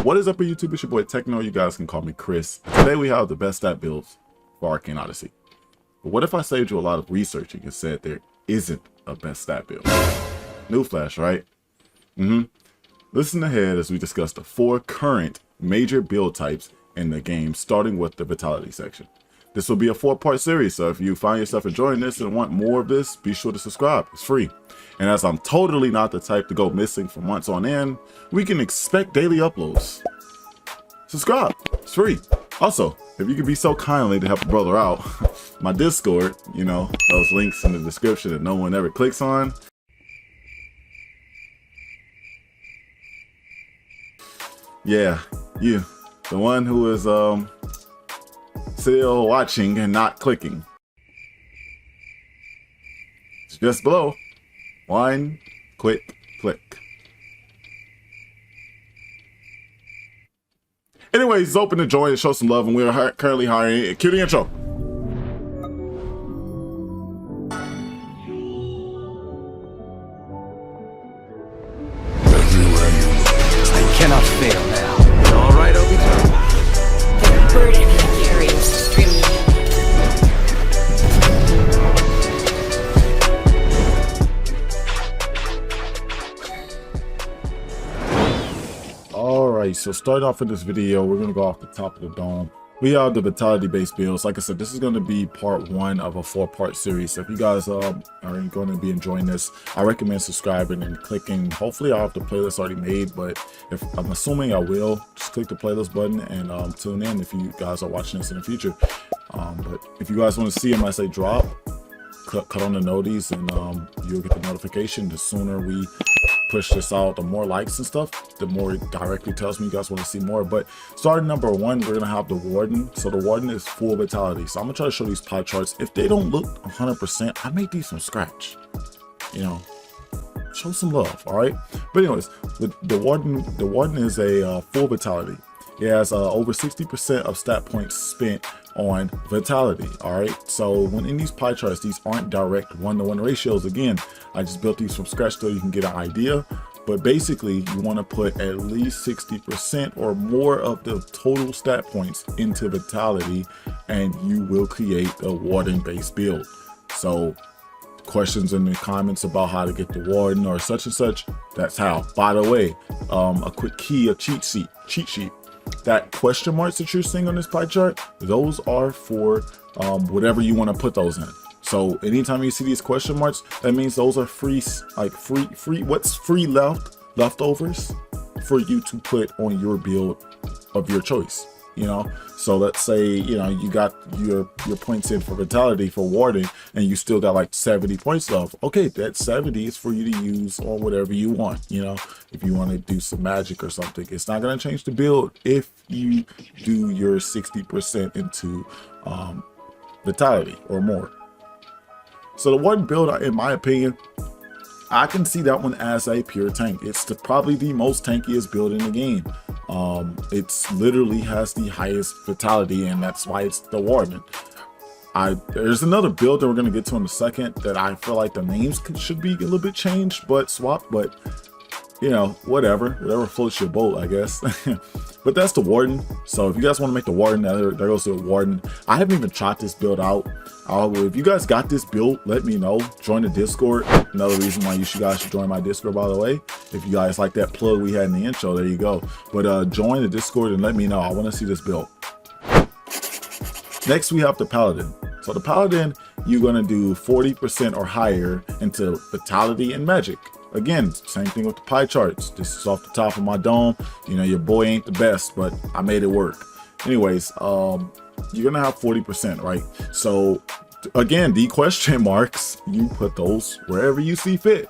What is up, YouTube? It's your boy Techno. You guys can call me Chris. Today we have the best stat builds for Arcane Odyssey. But what if I saved you a lot of researching and said there isn't a best stat build? Newsflash, right? Listen ahead as we discuss the 4 current major build types in the game, starting with the Vitality section. This will be a 4-part series, so if you find yourself enjoying this and want more of this, be sure to subscribe. It's free. And as I'm totally not the type to go missing for months on end, we can expect daily uploads. Subscribe. It's free. Also, if you could be so kindly to help a brother out, my Discord, you know, those links in the description that no one ever clicks on. Yeah, you, the one who is still watching and not clicking. It's just below. One quick click. Anyways, it's open to join and show some love, and we are currently hiring. Cue the intro. I cannot fail now. All right, Obi-Wan. The burden he carries extremely. Alright, so start off in this video, we're going to go off the top of the dome. We have the Vitality based builds. Like I said, this is going to be part 1 of a 4-part series. So if you guys are going to be enjoying this, I recommend subscribing and clicking. Hopefully I'll have the playlist already made, but if I'm assuming I will, just click the playlist button and tune in if you guys are watching this in the future. But if you guys want to see them as they drop, cut on the noties and you'll get the notification. The sooner we push this out, the more likes and stuff, the more it directly tells me you guys want to see more. But starting number 1, we're gonna have the Warden. So the Warden is full Vitality. So I'm gonna try to show these pie charts. If they don't look 100%, I made these from scratch. You know, show some love, all right? But anyways, the Warden is a full Vitality. It has over 60% of stat points spent on Vitality. All right, so when in these pie charts, these aren't direct 1-to-1 ratios. Again, I just built these from scratch so you can get an idea, but basically you want to put at least 60% or more of the total stat points into Vitality and you will create a Warden based build. So questions in the comments about how to get the Warden or such and such, that's how. By the way, a quick key, a cheat sheet. That question marks that you're seeing on this pie chart, those are for whatever you want to put those in. So anytime you see these question marks, that means those are free, like free what's free leftovers for you to put on your build of your choice, you know. So let's say, you know, you got your points in for Vitality for Warden and you still got like 70 points left. Okay, that 70 is for you to use on whatever you want, you know. If you want to do some magic or something, it's not going to change the build if you do your 60% into Vitality or more. So the Warden build, in my opinion, I can see that one as a pure tank. It's probably the most tankiest build in the game. It's literally has the highest Vitality, and that's why it's the Warden. There's another build that we're going to get to in a second that I feel like the names should be a little bit changed, but swapped, but you know, whatever floats your boat, I guess. But that's the Warden. So if you guys want to make the Warden, there goes the Warden. I haven't even tried this build out. If you guys got this build, let me know. Join the Discord. Another reason why you guys should join my Discord, by the way. If you guys like that plug we had in the intro, there you go. But join the Discord and let me know. I want to see this build. Next, we have the Paladin. So the Paladin, you're going to do 40% or higher into Vitality and Magic. Again, same thing with the pie charts. This is off the top of my dome. You know, your boy ain't the best, but I made it work. Anyways, you're gonna have 40%, right? So again, the question marks, you put those wherever you see fit.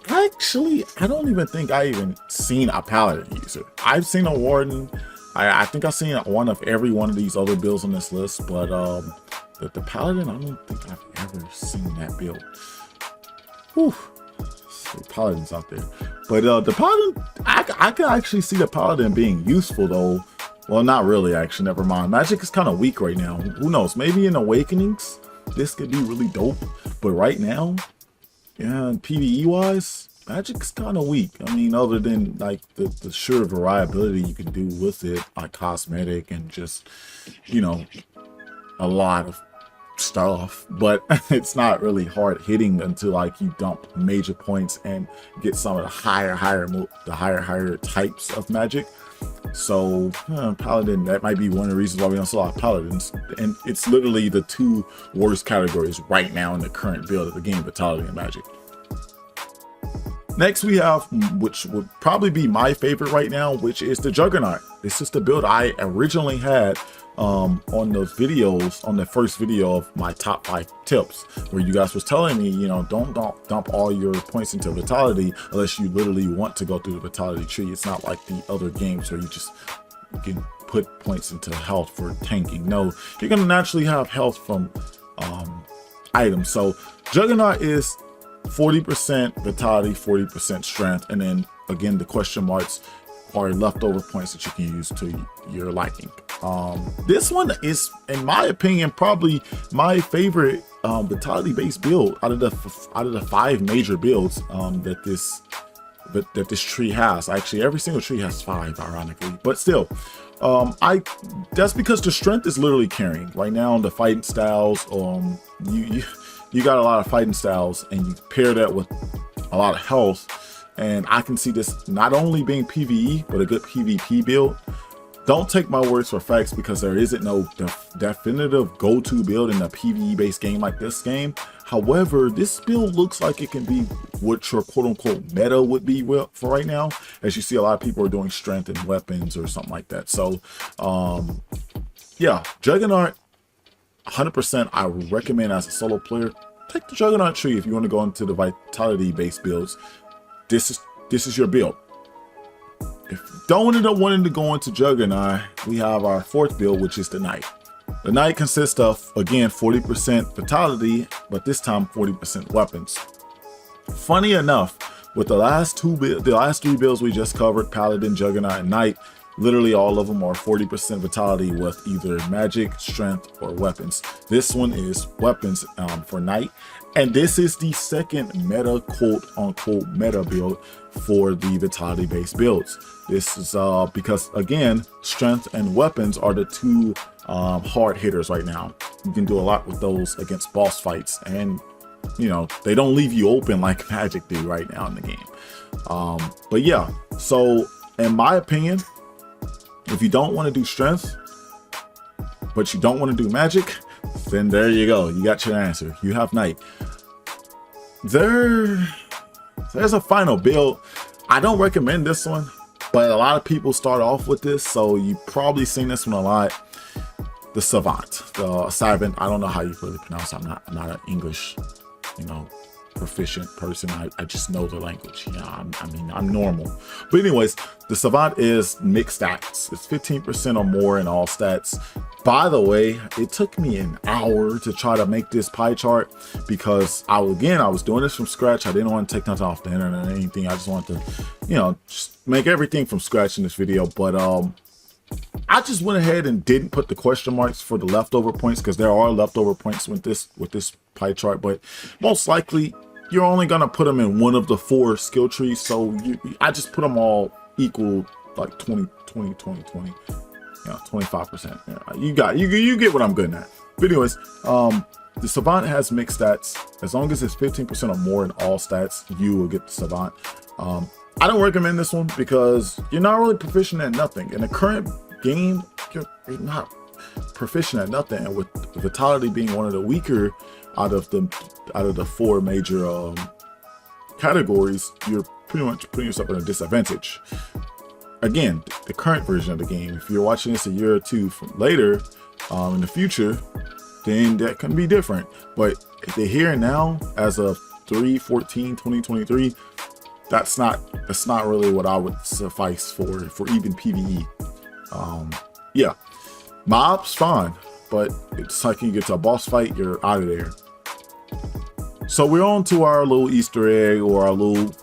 Actually, I don't even think I even seen a Paladin user. I've seen a Warden. I think I've seen one of every one of these other builds on this list, but the Paladin, I don't think I've ever seen that build. Whew. Paladins out there, but the Paladin, I can actually see the Paladin being useful though. Well, not really, actually, never mind. Magic is kind of weak right now. Who knows, maybe in Awakenings this could be really dope, but right now, yeah, PvE wise, Magic's kind of weak. I mean, other than like the sheer variability you can do with it, like cosmetic and just, you know, a lot of stuff, but it's not really hard hitting until like you dump major points and get some of the higher types of magic. So paladin, that might be one of the reasons why we don't see a lot of paladins, and it's literally the two worst categories right now in the current build of the game, vitality and magic. Next we have, which would probably be my favorite right now, which is the Juggernaut. This is the build I originally had on those videos, on the first video of my top 5 tips, where you guys was telling me, you know, don't dump all your points into vitality unless you literally want to go through the vitality tree. It's not like the other games where you can put points into health for tanking. No, you're gonna naturally have health from items. So Juggernaut is 40% vitality, 40% strength, and then again the question marks are leftover points that you can use to your liking. This one is, in my opinion, probably my favorite vitality based build out of the 5 major builds that this tree has. Actually, every single tree has 5, ironically, but still, that's because the strength is literally carrying right now on the fighting styles. You got a lot of fighting styles, and you pair that with a lot of health, and I can see this not only being PvE but a good PvP build. Don't take my words for facts, because there isn't no definitive go-to build in a PvE based game like this game. However, this build looks like it can be what your quote-unquote meta would be for right now, as you see a lot of people are doing strength and weapons or something like that. So yeah, Juggernaut 100% I would recommend as a solo player. Take the Juggernaut tree if you want to go into the vitality based builds. This is your build. If you don't end up wanting to go into Juggernaut, we have our 4th build, which is the Knight. The Knight consists of, again, 40% vitality, but this time 40% weapons. Funny enough, with the last 3 builds we just covered, Paladin, Juggernaut, and Knight, literally all of them are 40% vitality with either magic, strength, or weapons. This one is weapons for Knight, and this is the second meta, quote-unquote meta build for the vitality based builds. This is because, again, strength and weapons are the 2 hard hitters right now. You can do a lot with those against boss fights, and you know, they don't leave you open like magic do right now in the game. But yeah, so in my opinion, if you don't want to do strength, but you don't want to do magic, then there you go. You got your answer. You have Knight. There's a final build. I don't recommend this one, but a lot of people start off with this, so you've probably seen this one a lot. The Savant, the Savant. I don't know how you really pronounce it. I'm not an English, you know, proficient person. I just know the language. Yeah, I mean, I'm normal. But anyways, the Savant is mixed stats. It's 15% or more in all stats. By the way, it took me an hour to try to make this pie chart, because I was doing this from scratch. I didn't want to take nothing off the internet or anything. I just wanted to, you know, just make everything from scratch in this video. But I just went ahead and didn't put the question marks for the leftover points, because there are leftover points with this pie chart, but most likely you're only gonna put them in one of the 4 skill trees. So I just put them all equal, like 20, 20, 20, 20, you know, 25%. Yeah, you get what I'm good at. But anyways, the Savant has mixed stats. As long as it's 15% or more in all stats, you will get the Savant. I don't recommend this one because you're not really proficient at nothing. In the current game, you're not proficient at nothing. And with vitality being one of the weaker out of the 4 major categories, you're pretty much putting yourself in a disadvantage. Again, the current version of the game, if you're watching this a year or 2 from later in the future, then that can be different. But if they're here now as of 3/14/2023, that's not really what I would suffice for even PvE. Yeah, mobs fine, but it's like you get to a boss fight, you're out of there. So we're on to our little Easter egg, or our little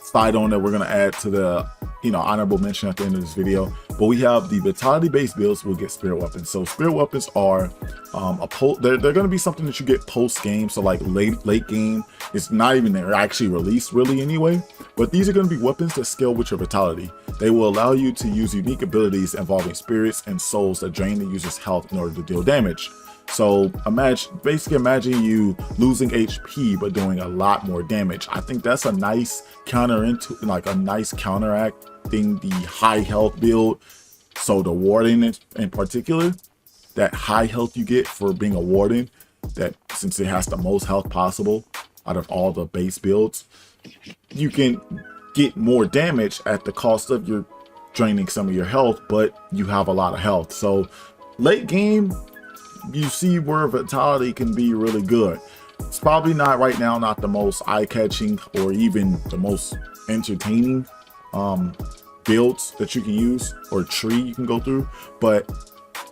side on that we're gonna add to the honorable mention at the end of this video. But we have the vitality based builds will get spirit weapons. So spirit weapons are they're going to be something that you get post game. So like late game, it's not even they're actually released really anyway. But these are going to be weapons that scale with your vitality. They will allow you to use unique abilities involving spirits and souls that drain the user's health in order to deal damage. So imagine you losing HP but doing a lot more damage. I think that's a nice counteracting the high health build. So the warden in particular, that high health you get for being a warden, that since it has the most health possible out of all the base builds, you can get more damage at the cost of your draining some of your health, but you have a lot of health. So late game, you see where vitality can be really good. It's probably not right now, not the most eye-catching or even the most entertaining builds that you can use or tree you can go through, but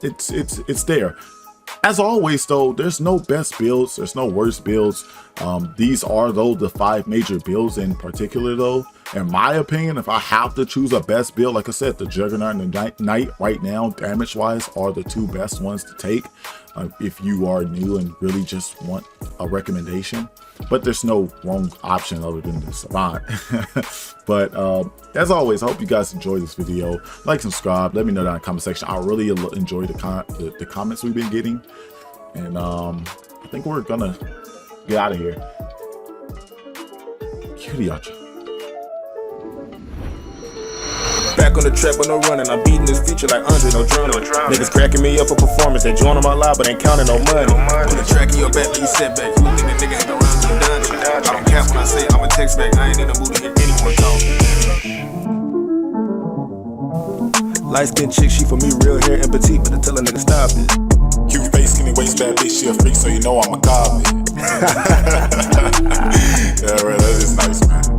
it's there. As always though, there's no best builds, there's no worst builds. These are though the 5 major builds in particular though. In my opinion, if I have to choose a best build, like I said, the Juggernaut and the Knight right now, damage wise, are the 2 best ones to take if you are new and really just want a recommendation. But there's no wrong option other than the Savant. But as always, I hope you guys enjoyed this video. Like, subscribe, let me know down in the comment section. I really enjoy the comments we've been getting. And I think we're gonna get out of here. Cutie Archer. Back on the track with no running, I'm beating this feature like Andre, no drowning. Niggas cracking me up for performance, they join on my live, but ain't counting no money. Put the track in your back, leave you set back. You think that nigga hang around to the dungeon? I don't cap when I say I'm a text back, I ain't in the mood to hear anyone talk. Light skin chick, she for me, real hair and petite, but to tell a nigga stop it. Cute face, skinny waist, bad bitch, she a freak, so you know I'm a copy. Yeah, right, that is nice, man.